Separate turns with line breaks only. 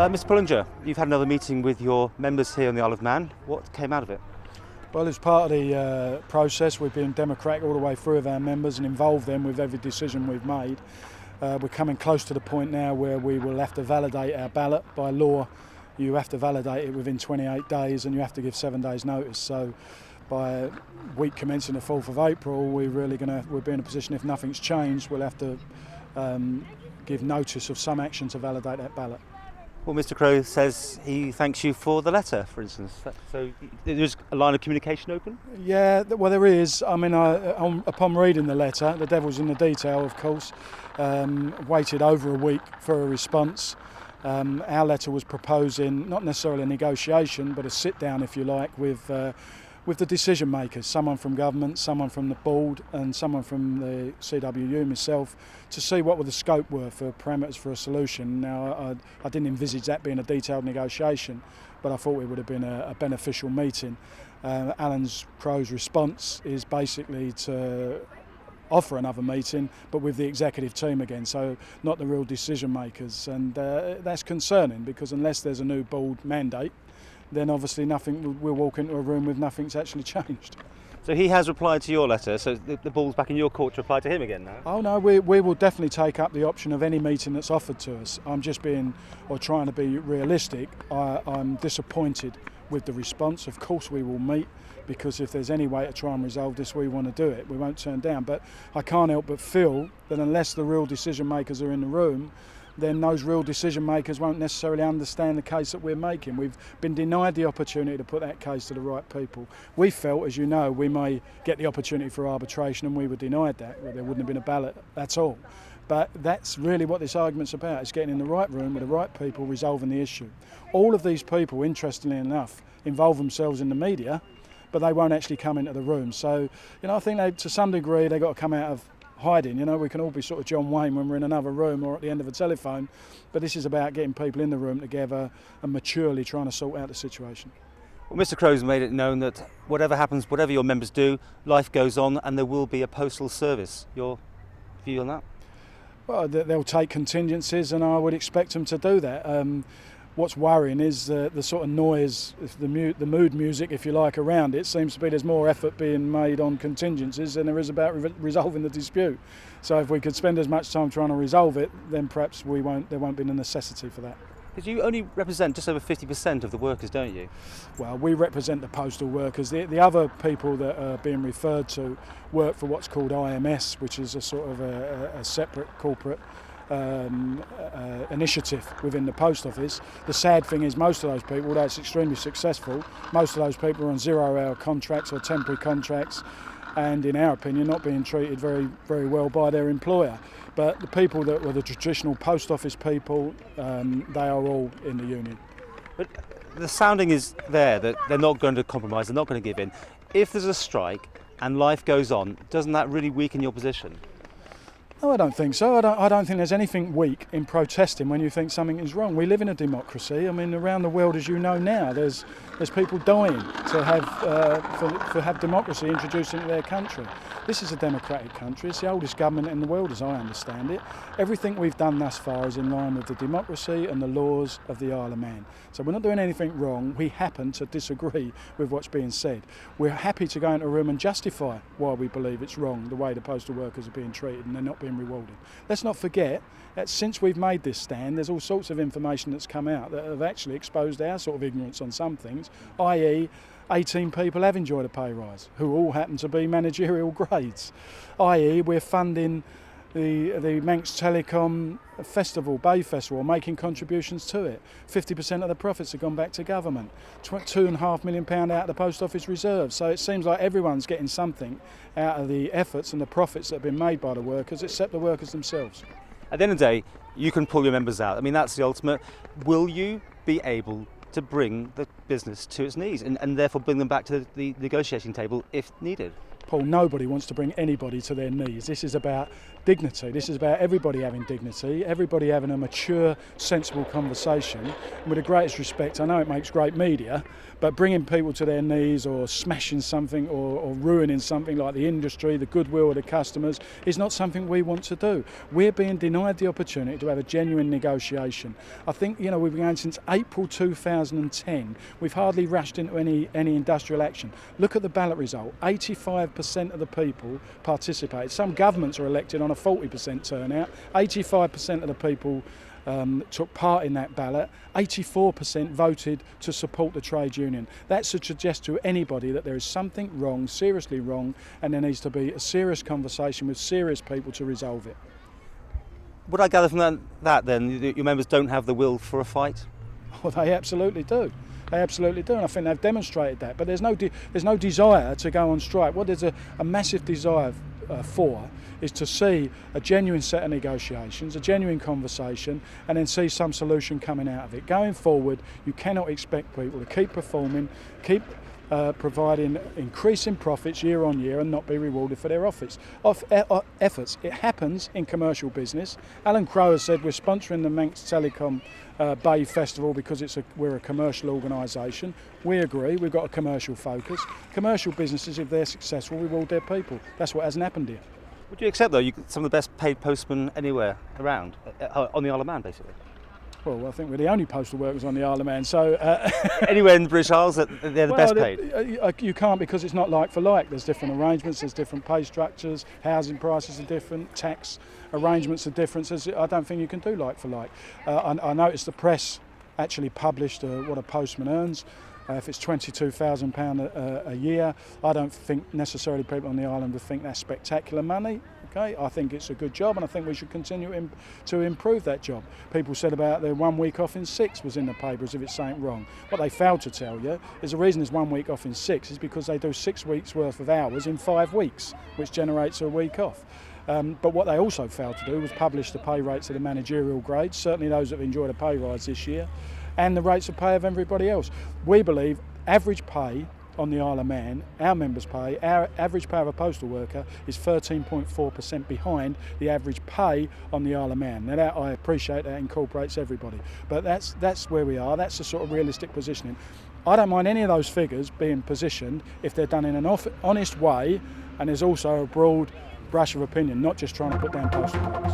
Mr. Pullinger, you've had another meeting with your members here on the Isle of Man. What came out of it?
Well, as part of the process, we've been democratic all the way through with our members and involved them with every decision we've made. We're coming close to the point now where we will have to validate our ballot. By law, you have to validate it within 28 days and you have to give 7 days notice. So by week commencing the 4th of April, we'll be in a position, if nothing's changed, we'll have to give notice of some action to validate that ballot.
Well, Mr. Crowe says he thanks you for the letter, for instance. So there's a line of communication open?
Yeah, well, there is. I mean, upon reading the letter, the devil's in the detail, of course. Waited over a week for a response. Our letter was proposing not necessarily a negotiation, but a sit-down, if you like, with the decision makers, someone from government, someone from the board and someone from the CWU, myself, to see what the scope were for parameters for a solution. Now, I didn't envisage that being a detailed negotiation, but I thought it would have been a beneficial meeting. Alan Crowe's response is basically to offer another meeting, but with the executive team again, so not the real decision makers. And that's concerning, because unless there's a new board mandate, then obviously we'll walk into a room with nothing's actually changed.
So he has replied to your letter, so the ball's back in your court to reply to him again now?
Oh no, we will definitely take up the option of any meeting that's offered to us. I'm just trying to be realistic. I'm disappointed with the response. Of course we will meet, because if there's any way to try and resolve this, we want to do it. We won't turn down, but I can't help but feel that unless the real decision makers are in the room, then those real decision makers won't necessarily understand the case that we're making. We've been denied the opportunity to put that case to the right people. We felt, as you know, we may get the opportunity for arbitration, and we were denied that. There wouldn't have been a ballot, that's all. But that's really what this argument's about. It's getting in the right room with the right people, resolving the issue. All of these people, interestingly enough, involve themselves in the media, but they won't actually come into the room. So, I think to some degree they've got to come out of hiding. We can all be sort of John Wayne when we're in another room or at the end of a telephone, but this is about getting people in the room together and maturely trying to sort out the situation.
Well, Mr. Crowe's made it known that whatever happens, whatever your members do, life goes on and there will be a postal service. Your view on that?
Well, they'll take contingencies, and I would expect them to do that. What's worrying is the sort of noise, the mood music, if you like, around it. Seems to be there's more effort being made on contingencies than there is about resolving the dispute. So if we could spend as much time trying to resolve it, then perhaps there won't be the necessity for that.
Because you only represent just over 50% of the workers, don't you?
Well, we represent the postal workers. The other people that are being referred to work for what's called IMS, which is a sort of a separate corporate initiative within the post office. The sad thing is most of those people, although it's extremely successful, most of those people are on 0-hour contracts or temporary contracts, and in our opinion not being treated very, very well by their employer. But the people that were the traditional post office people, they are all in the union.
But the sounding is there that they're not going to compromise, they're not going to give in. If there's a strike and life goes on, doesn't that really weaken your position?
No, I don't think so. I don't think there's anything weak in protesting when you think something is wrong. We live in a democracy. I mean, around the world, as you know now, there's people dying to have democracy introduced into their country. This is a democratic country. It's the oldest government in the world, as I understand it. Everything we've done thus far is in line with the democracy and the laws of the Isle of Man. So we're not doing anything wrong. We happen to disagree with what's being said. We're happy to go into a room and justify why we believe it's wrong, the way the postal workers are being treated and they're not being rewarded. Let's not forget that since we've made this stand, there's all sorts of information that's come out that have actually exposed our sort of ignorance on some things, i.e. 18 people have enjoyed a pay rise, who all happen to be managerial grades, i.e. we're funding the Manx Telecom Festival, Bay Festival, making contributions to it. 50% of the profits have gone back to government. £2.5 million out of the Post Office reserve. So it seems like everyone's getting something out of the efforts and the profits that have been made by the workers, except the workers themselves.
At the end of the day, you can pull your members out. I mean, that's the ultimate. Will you be able to bring the business to its knees and therefore bring them back to the negotiating table if needed?
Paul, nobody wants to bring anybody to their knees. This is about dignity. This is about everybody having dignity, everybody having a mature, sensible conversation. And with the greatest respect, I know it makes great media, but bringing people to their knees or smashing something or ruining something like the industry, the goodwill of the customers, is not something we want to do. We're being denied the opportunity to have a genuine negotiation. I think, you know, we've been going since April 2010. We've hardly rushed into any industrial action. Look at the ballot result. 85% of the people participated. Some governments are elected on a 40% turnout. 85% of the people took part in that ballot. 84% voted to support the trade union. That should suggest to anybody that there is something wrong, seriously wrong, and there needs to be a serious conversation with serious people to resolve it.
Would I gather from that then, your members don't have the will for a fight?
Well, they absolutely do. They absolutely do, and I think they've demonstrated that. But there's no desire to go on strike. What there's a massive desire for is to see a genuine set of negotiations, a genuine conversation, and then see some solution coming out of it. Going forward, you cannot expect people to keep performing, keep providing increasing profits year on year and not be rewarded for their efforts. It happens in commercial business. Alan Crowe has said we're sponsoring the Manx Telecom Bay Festival because we're a commercial organisation. We agree, we've got a commercial focus. Commercial businesses, if they're successful, reward their people. That's what hasn't happened here.
Would you accept, though, some of the best paid postmen anywhere around, on the Isle of Man, basically?
Well, I think we're the only postal workers on the Isle of Man, so...
Anywhere in the British Isles, they're the best paid?
You can't, because it's not like for like. There's different arrangements, there's different pay structures, housing prices are different, tax arrangements are different. I don't think you can do like for like. I noticed the press actually published what a postman earns. If it's £22,000 a year, I don't think necessarily people on the island would think that's spectacular money. Okay, I think it's a good job, and I think we should continue to improve that job. People said about the 1 week off in 6 was in the paper as if it's something wrong. What they failed to tell you is the reason there's 1 week off in 6 is because they do 6 weeks worth of hours in 5 weeks, which generates a week off. But what they also failed to do was publish the pay rates of the managerial grades, certainly those that have enjoyed a pay rise this year, and the rates of pay of everybody else. We believe average pay on the Isle of Man, our members' pay, our average pay of a postal worker is 13.4% behind the average pay on the Isle of Man. Now that, I appreciate that incorporates everybody, but that's where we are. That's the sort of realistic positioning. I don't mind any of those figures being positioned if they're done in an honest way, and there's also a broad brush of opinion, not just trying to put down postal workers.